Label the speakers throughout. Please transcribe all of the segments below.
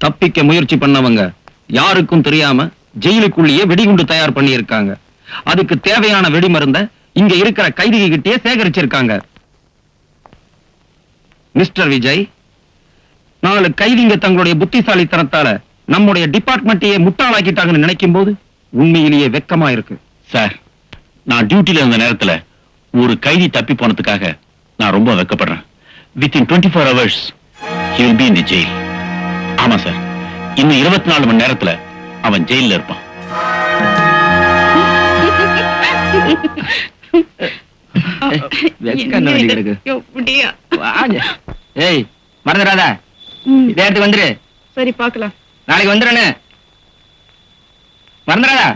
Speaker 1: தப்பிக்க முயற்சி பண்ணவங்க யாருக்கும் தெரியாம ஜெயிலுக்குள்ளேயே வெடிகுண்டு தயார் பண்ணி இருக்காங்க. அதுக்கு தேவையான வெடிமருந்த இங்க இருக்கிற கைதிகிட்டே சேகரிச்சிருக்காங்க. மிஸ்டர் விஜய், 4 கைதிங்க தங்களுடைய புத்திசாலித்தனத்தால நம்முடைய டிபார்ட்மெண்ட்டையே முட்டாளாக்கிட்டாங்கன்னு நினைக்கும் போது உண்மையிலேயே வெக்கமா இருக்கு.
Speaker 2: சார், நான் டியூட்டில இருந்த நேரத்துல ஒரு கைதி தப்பி போனதுக்காக நான் ரொம்ப வெக்கப்படுறேன். Within 24 hours he will be in the jail. ஆமா சார், இன்னும் 24 மணி நேரத்துல அவன் ஜெயில இருப்பான்.
Speaker 1: ஏய் மறந்துடாத, இதே இடத்துக்கு வந்துரு.
Speaker 3: சரி பாக்கலாம்.
Speaker 1: நாளைக்கு வந்துடுறேன்னு மறந்துடாதா.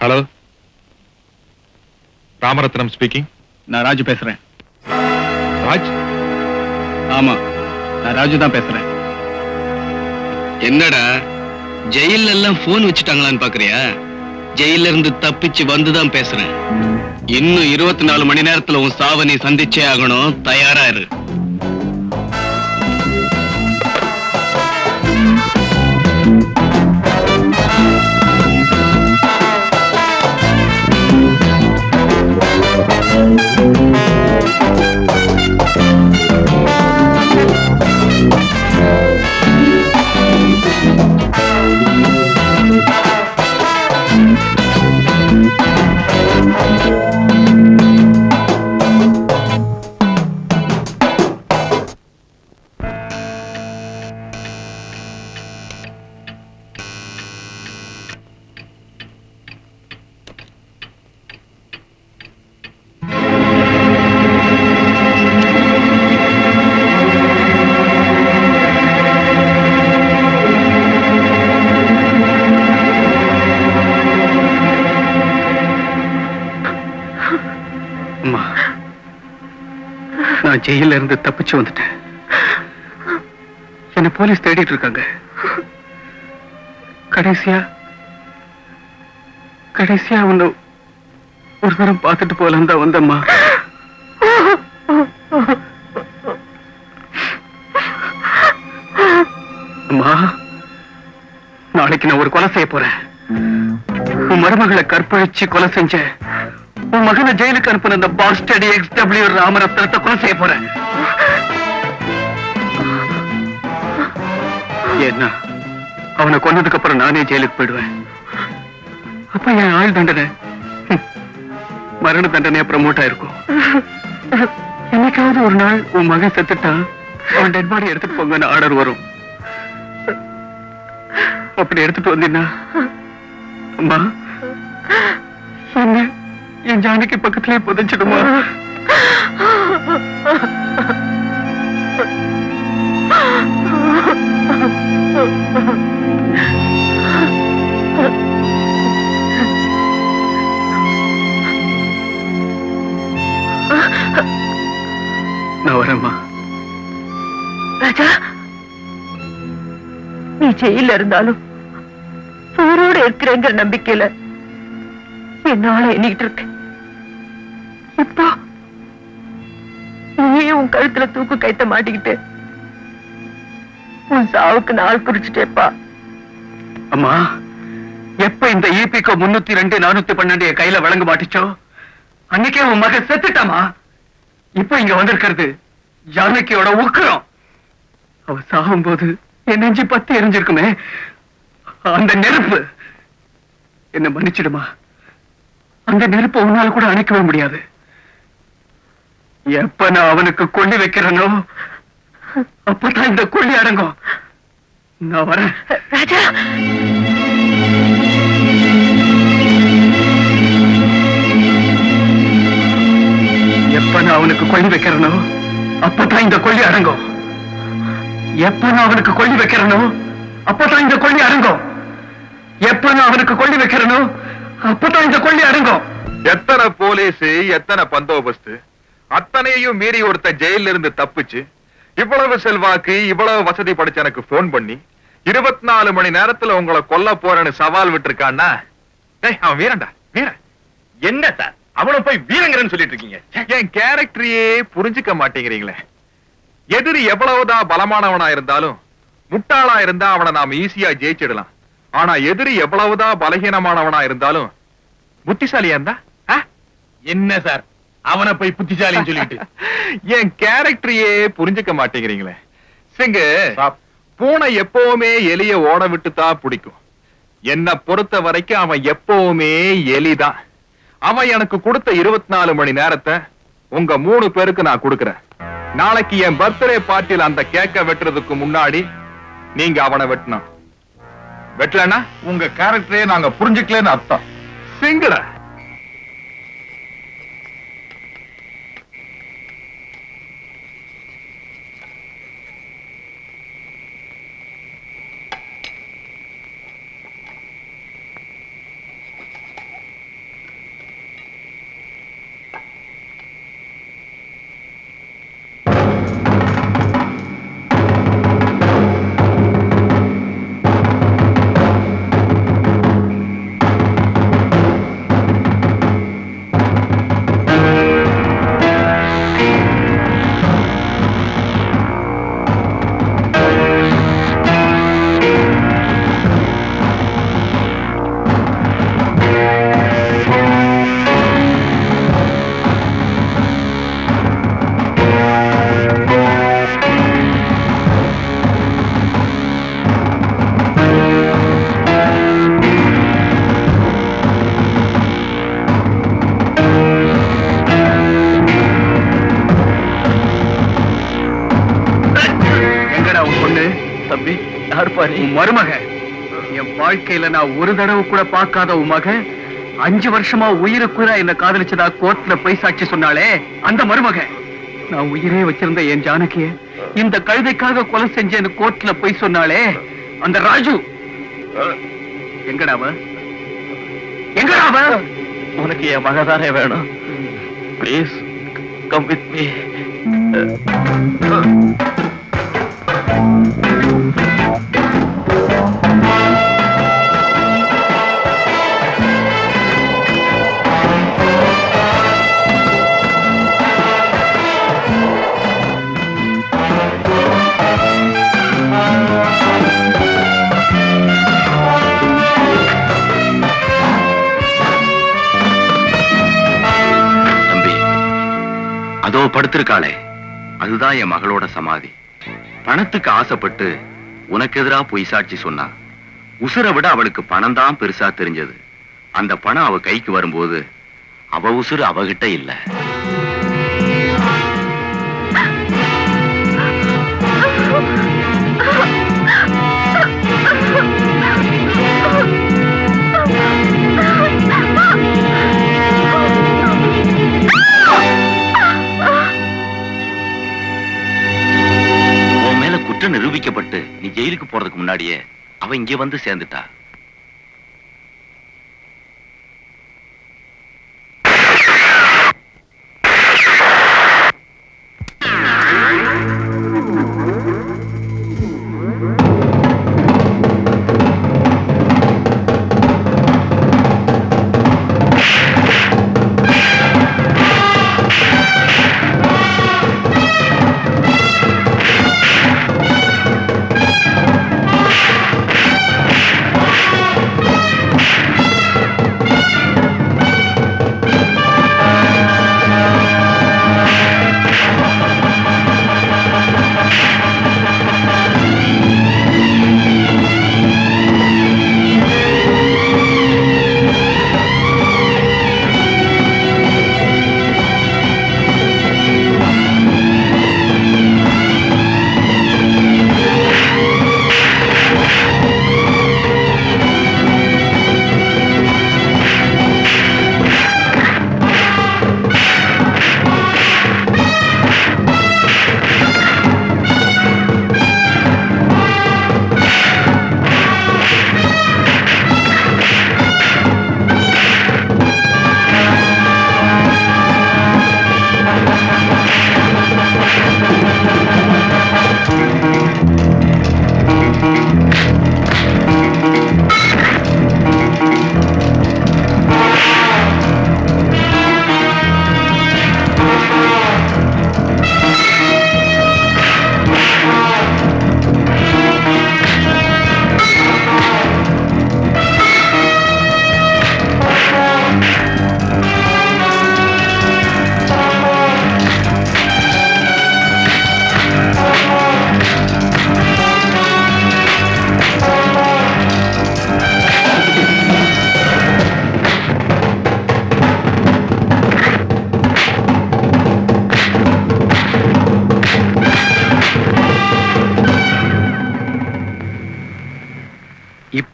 Speaker 4: Hello, Ramaratnam speaking.
Speaker 2: நான் ராஜு பேசுறேன்.
Speaker 4: ராஜ்?
Speaker 2: ஆமா, நான் ராஜு தான் பேசுறேன்.
Speaker 1: என்னடா ஜெயில எல்லாம் போன் வச்சுட்டாங்களான்னு பாக்குறியா? ஜெயில இருந்து தப்பிச்சு வந்துதான் பேசுறேன். இன்னும் 24 மணி நேரத்துல உன் சாவை நீ சந்திச்சே ஆகணும். தயாரா இரு.
Speaker 5: நான் ஜெயில இருந்து தப்பிச்சு வந்துட்டேன். என்ன போலீஸ் தேடிட்டு இருக்காங்க. கடைசியா உன்னை ஒரு தரம் பார்த்துட்டு போலாம் தான் வந்தம்மா. அம்மா, நாளைக்கு நான் ஒரு கொலை செய்ய போறேன். உன் மருமகளை கற்பழிச்சு கொலை செஞ்ச உன் மகனை ஜெயிலுக்கு அனுப்பின அந்த பாஸ்டடி XW ராமரத்னத்தை கொலை செய்ய போறேன். ஏன்னா அவனை கொன்னதுக்கு அப்புறம் நானே ஜெயிலுக்கு போயிடுவேன். அப்ப என் ஆயுள் தண்டனை மரண தண்டனையா ப்ரமோட் ஆயிருக்கும். என்னைக்காவது ஒரு நாள் உன் மகன் செத்துட்டான், அவன் டெட் பாடி எடுத்துட்டு போங்கன்னு ஆர்டர் வரும். அப்படி எடுத்துட்டு வந்தீங்கன்னா அம்மா என்ன என் ஜானகி பக்கத்திலே புதைச்சிடுமா? நான் வரேம்மா.
Speaker 3: ராஜா, நீ ஜெயில இருந்தாலும் ஊரோட இருக்கிறேங்கிற நம்பிக்கையில என்னால எண்ணிக்கிட்டு இருக்கு. இப்போ நீயே உன் கழுத்துல தூக்கு கைத்த மாட்டிக்கிட்டு உன் சாவுக்கு நாள் குறிச்சிட்டேப்பா.
Speaker 5: அம்மா, எப்ப இந்த EPCO 302 412 கையில வழங்க மாட்டிச்சோ அன்னைக்கே உன் மகன் செத்துட்டாமா. இப்ப இங்க வந்திருக்கிறது ஜானகியோட உக்கிரம். அவ சாகும்போது என் நெஞ்சு பத்தி எரிஞ்சிருக்குமே அந்த நெருப்பு. என்ன மன்னிச்சிடுமா, அந்த நெருப்பை உன்னால கூட அணைக்கவே முடியாது. எப்ப நான் அவனுக்கு கொள்ளி வைக்கிறேனோ அப்பதான் இந்த கொள்ளி அடங்கும். நான் வரேன்.
Speaker 3: ராஜா,
Speaker 5: எப்ப நான் அவனுக்கு கொள்ளி வைக்கிறேனோ அப்பதான் இந்த கொள்ளி அடங்கும். எப்ப நான் அவனுக்கு கொள்ளி வைக்கிறேனோ அப்பதான் இந்த கொள்ளி அடங்கும். எப்ப நான் அவனுக்கு கொள்ளி வைக்கிறேனோ அப்பதான் இந்த கொள்ளி அடங்கும்.
Speaker 4: எத்தனை போலீஸ், எத்தனை பந்தோபஸ்து, அத்தனையும் மீறி ஒருத்த ஜெயில இருந்து தப்பிச்சு இவ்வளவு செல்வாக்கு, இவ்வளவு வசதி படைச்ச எனக்கு போன் பண்ணி 24 மணி நேரத்துல உங்களை கொல்ல போறேன்னு சவால் விட்டுருக்கான்னா, அவன் வீரன்டா, வீரன். என்ன சார் அவனை போய் வீரங்கிறன்னு சொல்லிட்டு இருக்கீங்க? என் கேரக்டரையே புரிஞ்சுக்க மாட்டேங்கிறீங்களே. எதிரி எவ்வளவுதான் பலமானவனா இருந்தாலும் முட்டாளா இருந்தா அவனை நாம ஈஸியா ஜெயிச்சிடலாம். ஆனா எதிரி எவ்வளவுதான் பலகீனமானவனா இருந்தாலும் புத்திசாலியா இருந்தா என்ன சார் அவனை போய் புத்திசாலின்னு சொல்லிட்டு என் கேரக்டரையே புரிஞ்சுக்க மாட்டேங்கிறீங்களே. சிங்க, பூனை எப்பவுமே எலிய ஓட விட்டுதான் பிடிக்கும். என்ன பொறுத்த வரைக்கும் அவன் எப்பவுமே எலிதான். அவன் எனக்கு கொடுத்த 24 மணி நேரத்தை உங்க 3 பேருக்கு நான் கொடுக்கிறேன். நாளைக்கு என் பர்த்டே பார்ட்டியில் அந்த கேக்க வெட்டுறதுக்கு முன்னாடி நீங்க அவனை வெட்டணும். வெட்டலன்னா உங்க கேரக்டரே நாங்க புரிஞ்சுக்கலன்னு அர்த்தம். சிங்கட
Speaker 5: மருமக, என் வாழ்க்கையில நான் ஒரு தடவை கூட பார்க்காத உன் மக 5 வருஷமா உயிருக்குறா என்ன காதலிச்சதா கோர்ட்ல போய் சாட்சி சொன்னாலே அந்த மருமக. நான் உயிரே வச்சிருந்த என் ஜானகிய இந்த கழுதைக்காக கொலை செஞ்சேன்னு கோர்ட்ல போய் சொன்னாலே அந்த ராஜு. எங்கடாவ? எங்கடாவ?
Speaker 2: உனக்கு என் மகதானே வேணும். Please come with me.
Speaker 6: அதோ படுத்திருக்காளே, அதுதான் என் மகளோட சமாதி. பணத்துக்கு ஆசைப்பட்டு உனக்கு எதிரா பொய் சாட்சி சொன்னா. உசுரை விட அவளுக்கு பணம் தான் பெருசா தெரிஞ்சது. அந்த பணம் அவ கைக்கு வரும்போது அவ உசுறு அவகிட்ட இல்ல. குற்றம் நிரூபிக்கப்பட்டு நீ ஜெயிலுக்கு போறதுக்கு முன்னாடியே அவ இங்கே வந்து சேர்ந்துட்டா.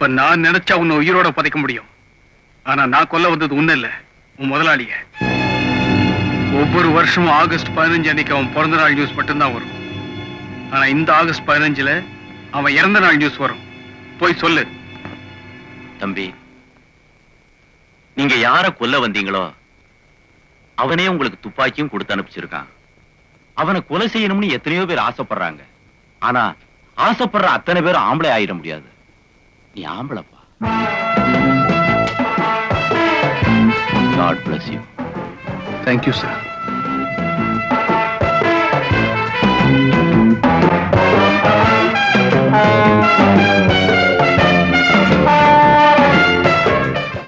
Speaker 5: இப்ப நான் நினைச்சா உன்னை உயிரோட புதைக்க முடியும். ஆனா நான் கொல்ல வந்தது உன்ன இல்ல, உன் முதலாளிய. ஒவ்வொரு வருஷமும் ஆகஸ்ட் 15 அன்னைக்கு அவன் பிறந்த நாள் நியூஸ் மட்டும்தான் வரும். ஆனா இந்த ஆகஸ்ட் 15ல அவன் இறந்த நாள் நியூஸ் வரும். போய் சொல்லு.
Speaker 6: தம்பி, நீங்க யார கொல்ல வந்தீங்களோ அவனே உங்களுக்கு துப்பாக்கியும் கொடுத்து அனுப்பிச்சிருக்கான். அவனை கொலை செய்யணும்னு எத்தனையோ பேர் ஆசைப்படுறாங்க. ஆனா ஆசைப்படுற அத்தனை பேரும் ஆம்பளை ஆயிட முடியாது. நீ ஆம்பளைப்பா. God bless you.
Speaker 5: Thank you sir.